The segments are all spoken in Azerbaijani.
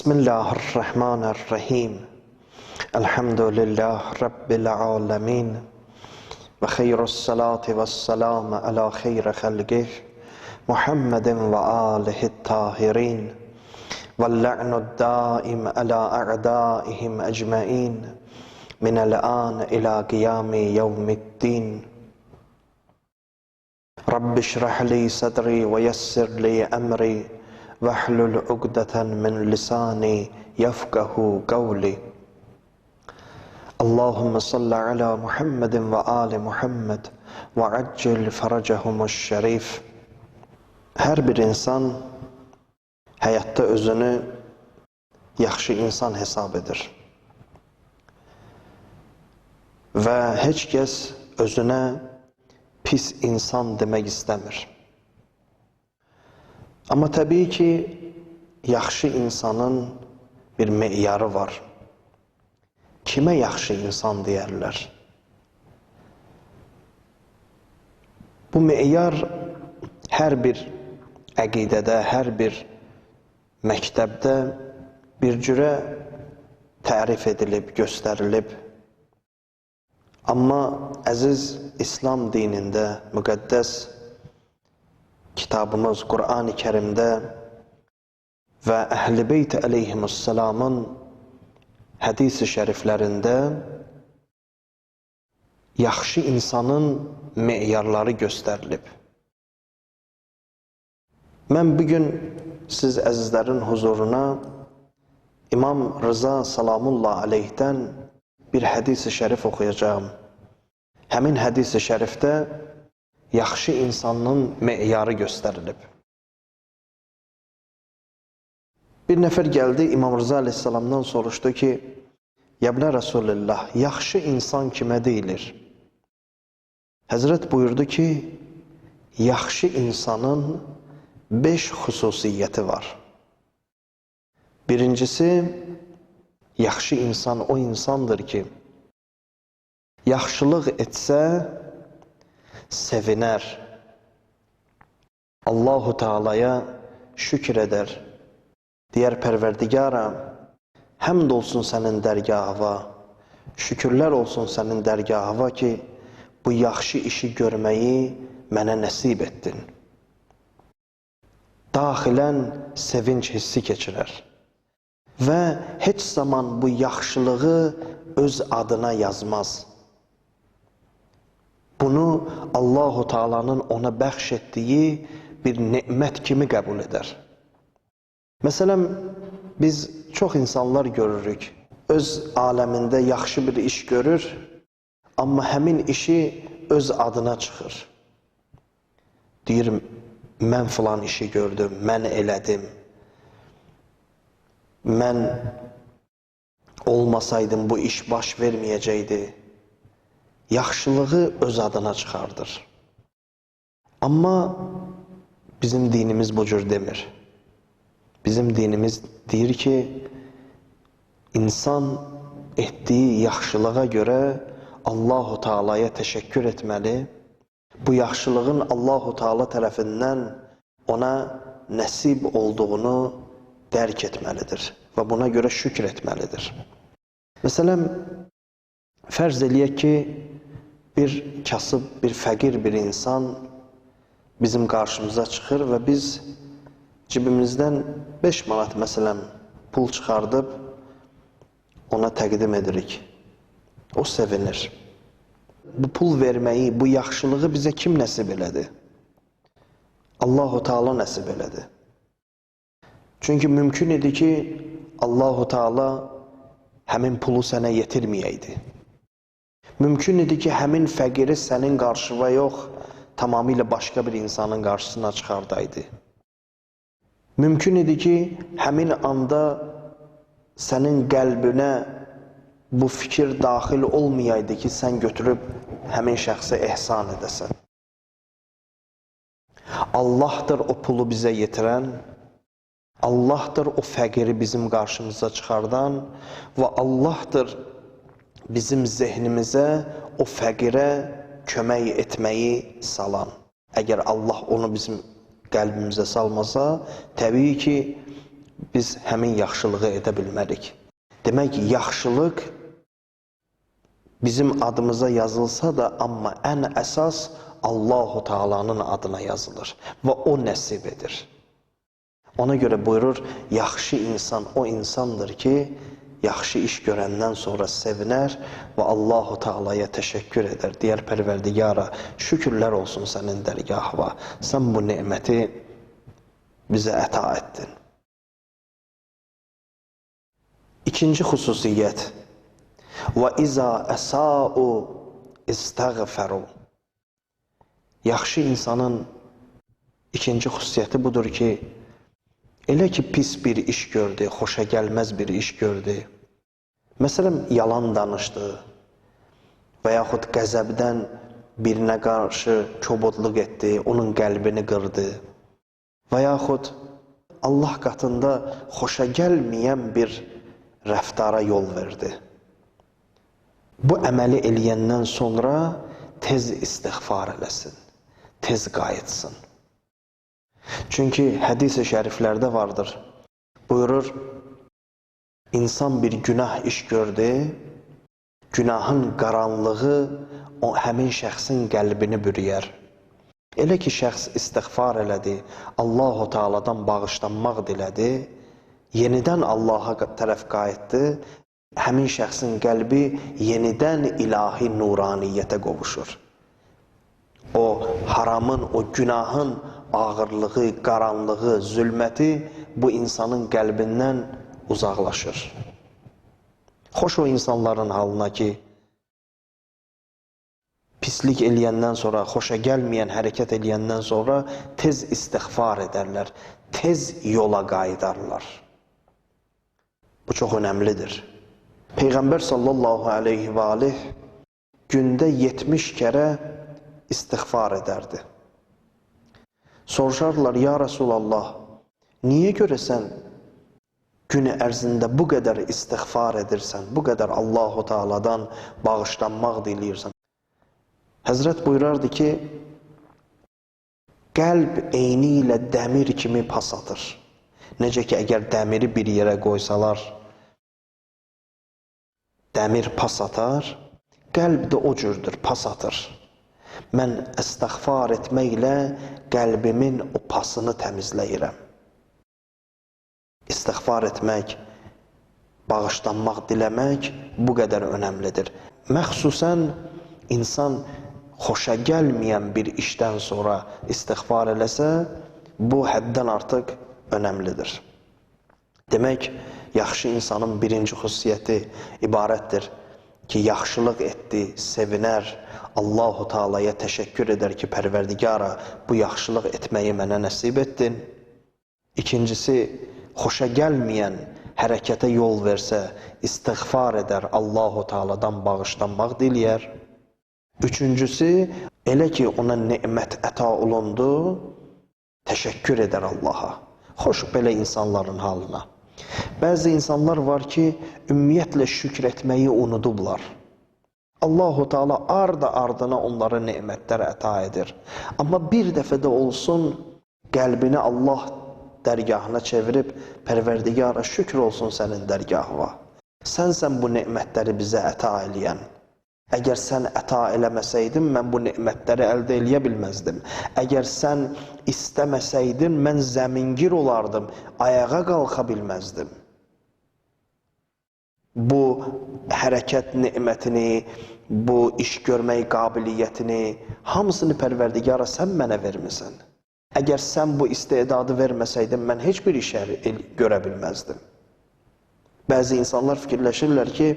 Bismillahirrahmanirrahim. Elhamdülillah Rabbil alemin. Ve hayrus salati ve selamu ala hayri halqih Muhammedin ve alihi tahirin. Ve la'nud daim ala a'daihim ecmain. Minel an ila qiyami yevmiddin. Rabbi şrah li sadri ve yessir li emri. Vahlul uqdatan min lisani yafqahu qawli. Allahümme salli ala Muhammedin ve ali Muhammed ve accil faracahumuş şerif. Her bir insan hayatta özünü yaxşı insan hesab edir. Ve heç kəs özünə pis insan demək istəmir. Ama tabii ki yaxşı insanın bir meyarı var. Kime yaxşı insan deyərlər? Bu meyar hər bir əqidədə, hər bir məktəbdə bir cürə tərif edilib, göstərilib. Amma əziz İslam dinində müqəddəs kitabımız Kur'an-ı Kerim'de ve Əhl-i Beyt aleyhimussalamın hadis-i şəriflərində yaxşı insanın meyarları göstərilib. Mən bugün siz əzizlərin huzuruna İmam Rıza Salamullah aleyhdən bir hadis-i şərif oxuyacağım. Həmin hadis-i şərifdə yaxşı insanın meyarı göstərilib. Bir nəfər gəldi, İmam Rıza aleyhissalamdan soruşdu ki, Yəbnə Resulullah, yaxşı insan kimə deyilir? Həzrət buyurdu ki, yaxşı insanın 5 xüsusiyyəti var. Birincisi, yaxşı insan o insandır ki, yaxşılıq etsə, seviner. Allahu Teala'ya şükür eder. Diğer Perverdigaram, həmd olsun sənin dərgahıva, şükürlər olsun sənin dərgahıva ki, bu yaxşı işi görməyi mənə nəsib etdin. Daxilən sevinç hissi keçirər. Və heç zaman bu yaxşılığı öz adına yazmaz. Bunu Allahu Teala'nın ona bəxş etdiyi bir nemət kimi qəbul edər. Məsələn, biz çox insanlar görürük. Öz aləmində yaxşı bir iş görür, amma həmin işi öz adına çıxır. Deyir, mən filan işi gördüm, mən elədim. Mən olmasaydım bu iş baş verməyəcəkdi. Yaxşılığı öz adına çıxardır. Amma bizim dinimiz bu cür demir. Bizim dinimiz deyir ki, insan etdiyi yaxşılığa görə Allahu Teala'ya təşəkkür etməli. Bu yaxşılığın Allahu Teala tərəfindən ona nəsib olduğunu dərk etməlidir və buna görə şükür etməlidir. Məsələn, fərz eləyək ki, bir kasıb, bir fəqir bir insan bizim qarşımıza çıxır və biz cibimizdən 5 manat məsələn pul çıxardıb ona təqdim edirik. O sevinir. Bu pul verməyi, bu yaxşılığı bizə kim nəsib elədi? Allahu Teala nəsib elədi. Çünki mümkün idi ki, Allahu Teala həmin pulu sənə yetirməyəydi. Mümkün idi ki, həmin fəqiri sənin qarşıva yox, tamamilə başqa bir insanın qarşısına çıxardaydı. Mümkün idi ki, həmin anda sənin qəlbinə bu fikir daxil olmayaydı ki, sən götürüb həmin şəxsə ehsan edəsən. Allahdır o pulu bizə yetirən, Allahdır o fəqiri bizim qarşımıza çıxardan və Allahdır bizim zehnimizə o fəqirə kömək etməyi salan. Əgər Allah onu bizim qəlbimizə salmasa, təbii ki, biz həmin yaxşılığı edə bilmərik. Demək, yaxşılıq bizim adımıza yazılsa da, amma ən əsas Allahu Taala'nın adına yazılır və o nəsib edir. Ona görə buyurur, yaxşı insan o insandır ki, yaxşı iş görəndən sonra sevinər və Allahu Taala'ya təşəkkür edər. Deyər, Pərverdigara, şükürlər olsun sənin dərgahına. Sən bu neməti bizə əta etdin. İkinci xüsusiyyət. Və izə əsa'u istəğfəru. Yaxşı insanın ikinci xüsusiyyəti budur ki, elə ki pis bir iş gördü, xoşa gəlməz bir iş gördü. Məsələn, yalan danışdı və yaxud qəzəbdən birinə qarşı kobudluq etdi, onun qəlbini qırdı və yaxud Allah qatında xoşa gəlməyən bir rəftara yol verdi. Bu əməli eləyəndən sonra tez istiğfar eləsin, tez qayıtsın. Çünki hədis-i şəriflərdə vardır. Buyurur, insan bir günah iş gördü, günahın qaranlığı o həmin şəxsin qəlbini bürüyər. Elə ki, şəxs istiğfar elədi, Allahu Taala'dan bağışlanmaq dilədi, yenidən Allaha tərəf qayıtdı, həmin şəxsin qəlbi yenidən ilahi nuraniyyətə qovuşur. O haramın, o günahın ağırlığı, qaranlığı, zülməti bu insanın qəlbindən uzaqlaşır. Xoş o insanların halına ki, pislik eləyəndən sonra, xoşa gəlməyən hərəkət eləyəndən sonra tez istiğfar edərlər, tez yola qayıdarlar. Bu çox önəmlidir. Peyğəmbər sallallahu aleyhi və aleyh gündə 70 kərə istiğfar edərdi. Soruşarlar, ya Rasulallah, niyə görə sən gün ərzində bu qədər istiğfar edirsən, bu qədər Allahu Taala'dan bağışlanmaq diləyirsən? Həzrət buyurardı ki, qəlb eyni ilə dəmir kimi pas atır. Necə ki, əgər dəmiri bir yerə qoysalar, dəmir pas atar, qəlb də o cürdür, pas atır. Mən əstəğfar etməklə qəlbimin o pasını təmizləyirəm. İstiğfar etmək, bağışlanmaq, diləmək bu qədər önəmlidir. Məxsusən insan xoşa gəlməyən bir işdən sonra istiğfar eləsə, bu həddən artıq önəmlidir. Demək, yaxşı insanın birinci xüsusiyyəti ibarətdir ki, yaxşılıq etdi, sevinər, Allahu Taala'ya təşəkkür edər ki, Pərverdigara, bu yaxşılıq etməyi mənə nəsib etdin. İkincisi, xoşa gəlməyən hərəkətə yol versə, istiğfar edər, Allahu Taala'dan bağışlanmaq diləyər. Üçüncüsü, elə ki, ona nemət əta olundu, təşəkkür edər Allaha. Xoş belə insanların halına. Bəzi insanlar var ki, ümumiyyətlə şükr etməyi unudublar. Allahu Teala ardı-ardına onlara nemətlər əta edir. Amma bir dəfə də olsun qəlbini Allah dərgahına çevirib, Pərverdigara, şükür olsun sənin dərgahına. Sənsən bu nemətləri bizə əta eləyən. Əgər sən əta eləməsəydin, mən bu nemətləri əldə eləyə bilməzdim. Əgər sən istəməsəydin, mən zəmingir olardım, ayağa qalxa bilməzdim. Bu hərəkət nemətini, bu iş görmək qabiliyyətini, hamısını Pərverdigara sən mənə vermisən. Əgər sən bu istedadı verməsəydin, mən heç bir iş görə bilməzdim. Bəzi insanlar fikirləşirlər ki,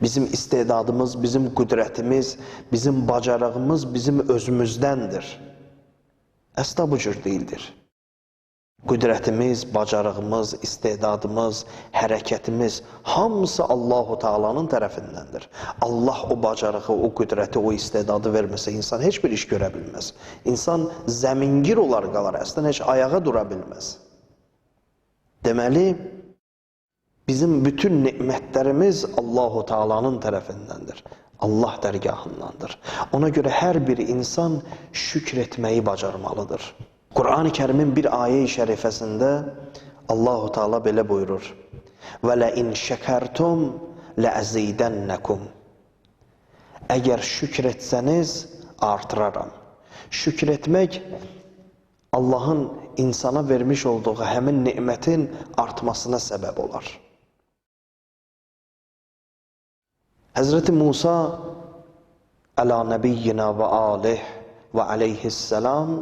bizim istedadımız, bizim qüdrətimiz, bizim bacarığımız bizim özümüzdəndir. Əsla bu cür deyildir. Qüdrətimiz, bacarığımız, istedadımız, hərəkətimiz hamısı Allahu Teala'nın tərəfindəndir. Allah o bacarığı, o qüdrəti, o istedadı verməsə insan heç bir iş görə bilməz. İnsan zəmingir olar qalar, əslən heç ayağa dura bilməz. Deməli, bizim bütün nemətlərimiz Allahu Teala'nın tərəfindəndir. Allah dərgahındandır. Ona görə hər bir insan şükr etməyi bacarmalıdır. Qur'an-ı Kərimin bir ayə-i şərifəsində Allahu Teala belə buyurur: "Və la in şəkertum la azidannakum." Əgər şükr etsəniz, artıraram. Şükr etmək Allahın insana vermiş olduğu həmin nemətin artmasına səbəb olar. Həzrəti Musa əla nəbiyyina və alih və aleyhisselam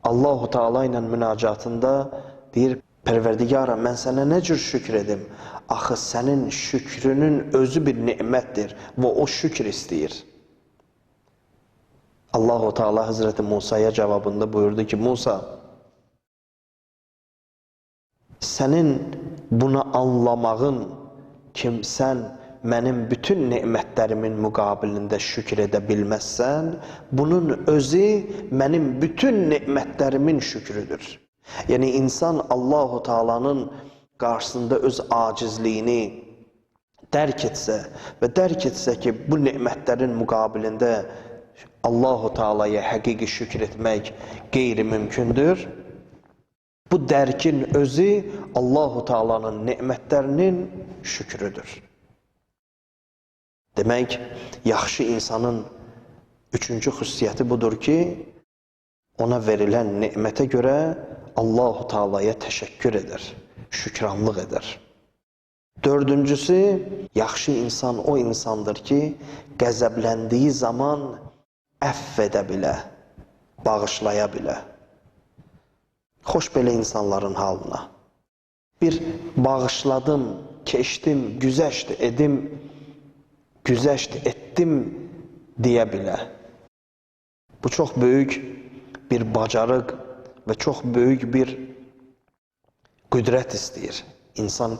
Allahu Teala ilə münacatında deyir: Pərverdigara, mən sənə nə cür şükr edim? Axı sənin şükrünün özü bir nemətdir və o şükr istəyir. Allahu Teala Həzrəti Musa'ya cavabında buyurdu ki: Musa, sənin bunu anlamağın, kim sən mənim bütün nemətlərimin müqabilində şükr edə bilməzsən, bunun özü mənim bütün nemətlərimin şükrüdür. Yəni insan Allahu Teala'nın qarşısında öz acizliyini dərk etsə və dərk etsə ki, bu nemətlərin müqabilində Allahu Teala'ya həqiqi şükr etmək qeyri-mümkündür. Bu dərkin özü Allahu Teala'nın nemətlərinin şükrüdür. Demək, yaxşı insanın üçüncü xüsusiyyəti budur ki, ona verilən nemətə görə Allahu Teala'ya təşəkkür edir, şükranlıq edir. Dördüncüsü, yaxşı insan o insandır ki, qəzəbləndiyi zaman əff edə bilə, bağışlaya bilə. Xoş belə insanların halına. Bir bağışladım, keçdim, güzəşt etdim deyə bilə. Bu çox böyük bir bacarıq və çox böyük bir qüdrət istəyir. İnsan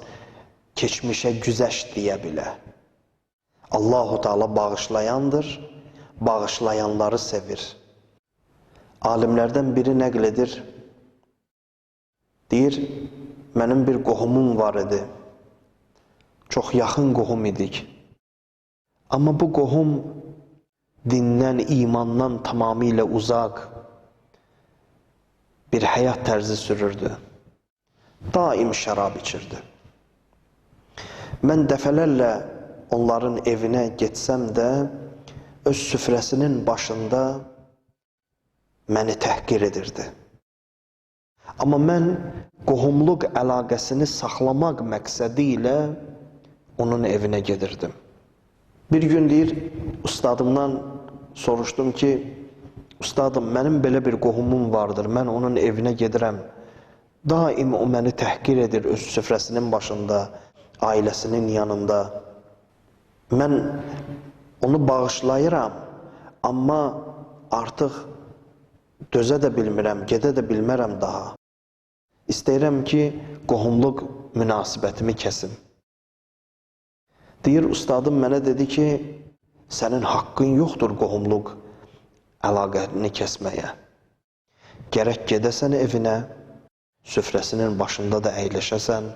keçmişə güzəşt deyə bilə. Allahu Teala bağışlayandır, bağışlayanları sevir. Alimlərdən biri nəql edir. Deyir, mənim bir qohumum var idi. Çox yaxın qohum idik. Amma bu qohum dindən, imandan tamamilə uzaq bir həyat tərzi sürürdü. Daim şərab içirdi. Mən dəfələrlə onların evinə getsəm də, öz süfrəsinin başında məni təhqir edirdi. Amma mən qohumluq əlaqəsini saxlamaq məqsədi ilə onun evinə gedirdim. Bir gün deyir, ustadımdan soruşdum ki, ustadım, mənim belə bir qohumum vardır, mən onun evinə gedirəm. Daim o məni təhqir edir öz süfrəsinin başında, ailəsinin yanında. Mən onu bağışlayıram, amma artıq dözə də bilmirəm, gedə də bilmərəm daha. İstəyirəm ki, qohumluq münasibətimi kəsim. Deyir, ustadım mənə dedi ki, sənin haqqın yoxdur qohumluq əlaqəni kəsməyə. Gərək gedəsən evinə, süfrəsinin başında da əyləşəsən,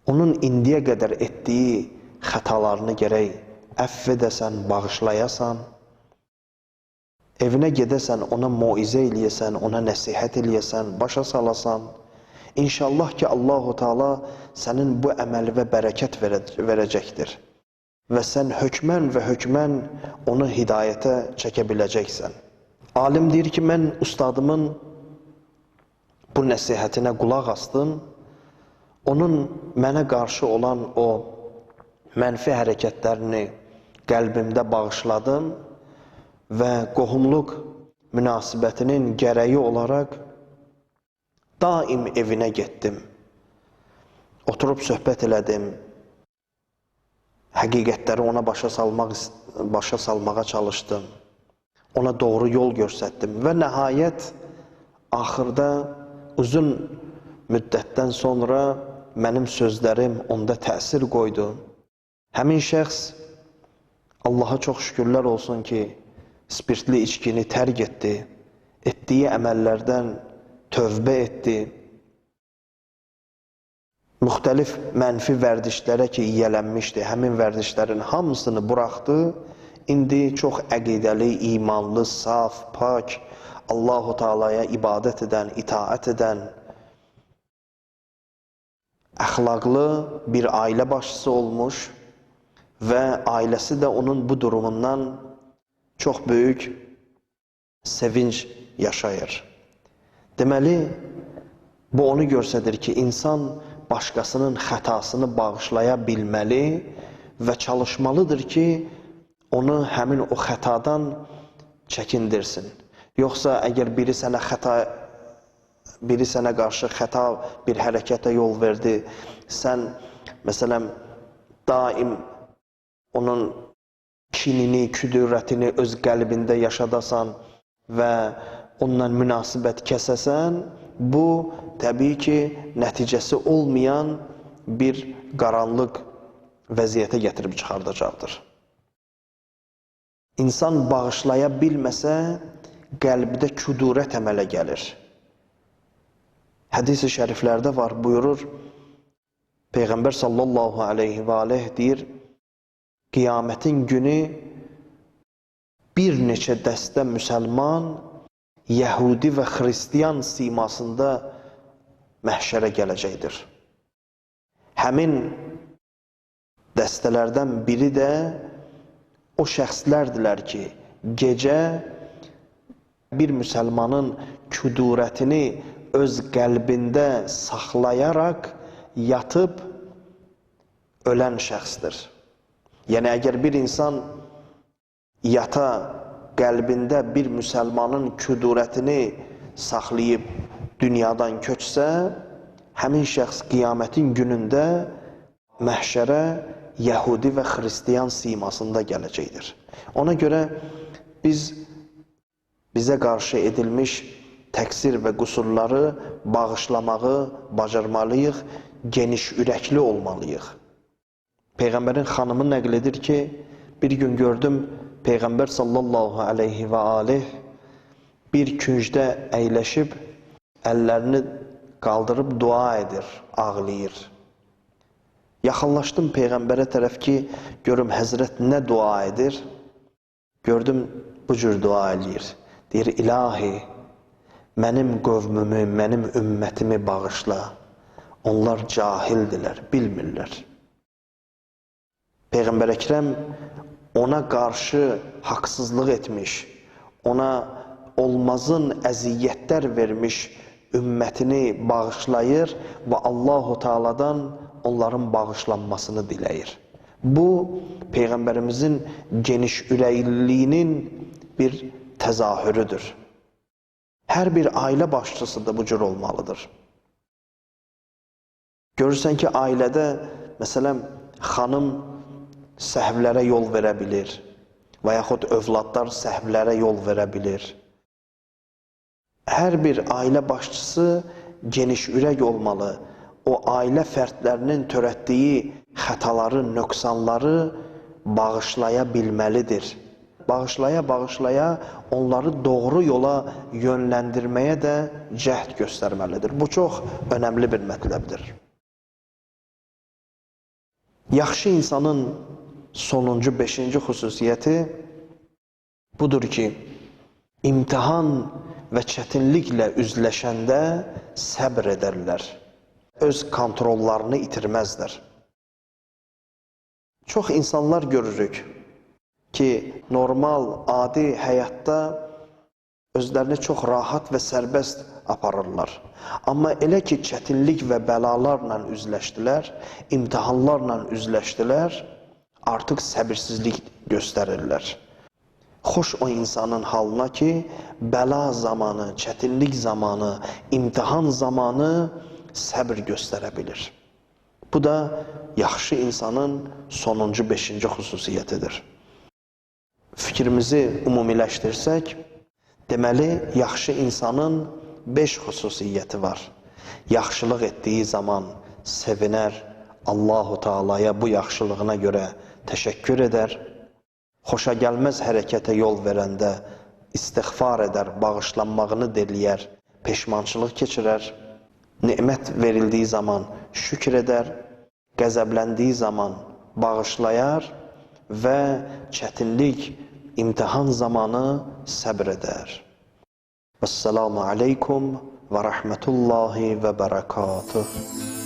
onun indiyə qədər etdiyi xətalarını gərək əff edəsən, bağışlayasan, evinə gedəsən, ona moizə eləyəsən, ona nəsihət eləyəsən, başa salasan, İnşallah ki, Allahu Teala sənin bu əməli və bərəkət verəcəkdir. Və sən hökmən və hökmən onu hidayətə çəkə biləcəksən. Alim deyir ki, mən ustadımın bu nəsihətinə qulaq asdım. Onun mənə qarşı olan o mənfi hərəkətlərini qəlbimdə bağışladım və qohumluq münasibətinin gərəyi olaraq daim evinə getdim. Oturub söhbət elədim. Həqiqətləri ona başa salmağa çalışdım. Ona doğru yol göstərdim. Və nəhayət, axırda uzun müddətdən sonra mənim sözlərim onda təsir qoydu. Həmin şəxs, Allaha çox şükürlər olsun ki, spirtli içkini tərk etdi. Etdiyi əməllərdən tövbə etdi. Müxtəlif mənfi vərdişlərə ki, yiyələnmişdi, həmin vərdişlərin hamısını buraxdı. İndi çox əqidəli, imanlı, saf, pak, Allahu Teala'ya ibadət edən, itaət edən, əxlaqlı bir ailə başçısı olmuş və ailəsi də onun bu durumundan çox böyük sevinç yaşayır. Deməli, bu onu göstərir ki, insan başqasının xətasını bağışlaya bilməli və çalışmalıdır ki, onu həmin o xətadan çəkindirsin. Yoxsa əgər biri sənə qarşı xəta bir hərəkətə yol verdi, sən məsələn daim onun kinini, küdürətini öz qəlbində yaşadasan və onunla münasibət kəsəsən, bu təbii ki, nəticəsi olmayan bir qaranlıq vəziyyətə gətirib çıxardacaqdır. İnsan bağışlaya bilməsə, qəlbdə küdurət əmələ gəlir. Hədis-i şəriflərdə var, buyurur, Peyğəmbər sallallahu aleyhi və aleyh deyir, qiyamətin günü bir neçə dəstə müsəlman Yəhudi və Xristiyan simasında məhşərə gələcəkdir. Həmin dəstələrdən biri də o şəxslərdilər ki, gecə bir müsəlmanın küdurətini öz qəlbində saxlayaraq yatıb ölən şəxsdir. Yəni, əgər bir insan yata qəlbində bir müsəlmanın küdurətini saxlayıb dünyadan köçsə, həmin şəxs qiyamətin günündə məhşərə Yəhudi və Xristiyan simasında gələcəkdir. Ona görə bizə qarşı edilmiş təqsir və qüsurları bağışlamağı bacarmalıyıq, geniş ürəkli olmalıyıq. Peyğəmbərin xanımı nəql edir ki, bir gün gördüm, Peyğəmbər sallallahu aleyhi və aleyh bir küncdə əyləşib, əllərini qaldırıb dua edir, ağlayır. Yaxınlaşdım Peyğəmbərə tərəf ki, görüm Həzrət nə dua edir? Gördüm, bu cür dua edir. Deyir, İlahi, mənim qövmümü, mənim ümmətimi bağışla. Onlar cahildilər, bilmirlər. Peyğəmbər Əkrəm ona qarşı haqsızlıq etmiş, ona olmazın əziyyətlər vermiş ümmətini bağışlayır və Allah-u Teala'dan onların bağışlanmasını diləyir. Bu, Peyğəmbərimizin geniş ürəkliyinin bir təzahürüdür. Hər bir ailə başçısı da bu cür olmalıdır. Görürsən ki, ailədə, məsələn, xanım səhvlərə yol verə bilir və yaxud övladlar səhvlərə yol verə bilir. Hər bir ailə başçısı geniş ürək olmalı. O ailə fərdlərinin törətdiyi xətaları, nöqsanları bağışlaya bilməlidir. Bağışlaya onları doğru yola yönləndirməyə də cəhd göstərməlidir. Bu çox önəmli bir mətləbdir. Yaxşı insanın sonuncu, 5-ci xüsusiyyəti budur ki, imtihan və çətinliklə üzləşəndə səbr edərlər, öz kontrollarını itirməzlər. Çox insanlar görürük ki, normal, adi həyatda özlərini çox rahat və sərbəst aparırlar. Amma elə ki, çətinlik və bəlalarla üzləşdilər, imtihanlarla üzləşdilər, artıq səbirsizlik göstərirlər. Xoş o insanın halına ki, bəla zamanı, çətinlik zamanı, imtihan zamanı səbr göstərə bilir. Bu da yaxşı insanın sonuncu 5-ci xüsusiyyətidir. Fikrimizi ümumiləşdirsək, deməli, yaxşı insanın 5 xüsusiyyəti var. Yaxşılıq etdiyi zaman sevinər, Allah-u Teala'ya bu yaxşılığına görə təşəkkür edər, xoşa gəlməz hərəkətə yol verəndə istiğfar edər, bağışlanmağını diləyər, peşmançılıq keçirər, nemət verildiyi zaman şükür edər, qəzəbləndiyi zaman bağışlayar və çətinlik, imtihan zamanı səbr edər. Vəssalamu aleykum və rəhmətullahi və bərəkatuh.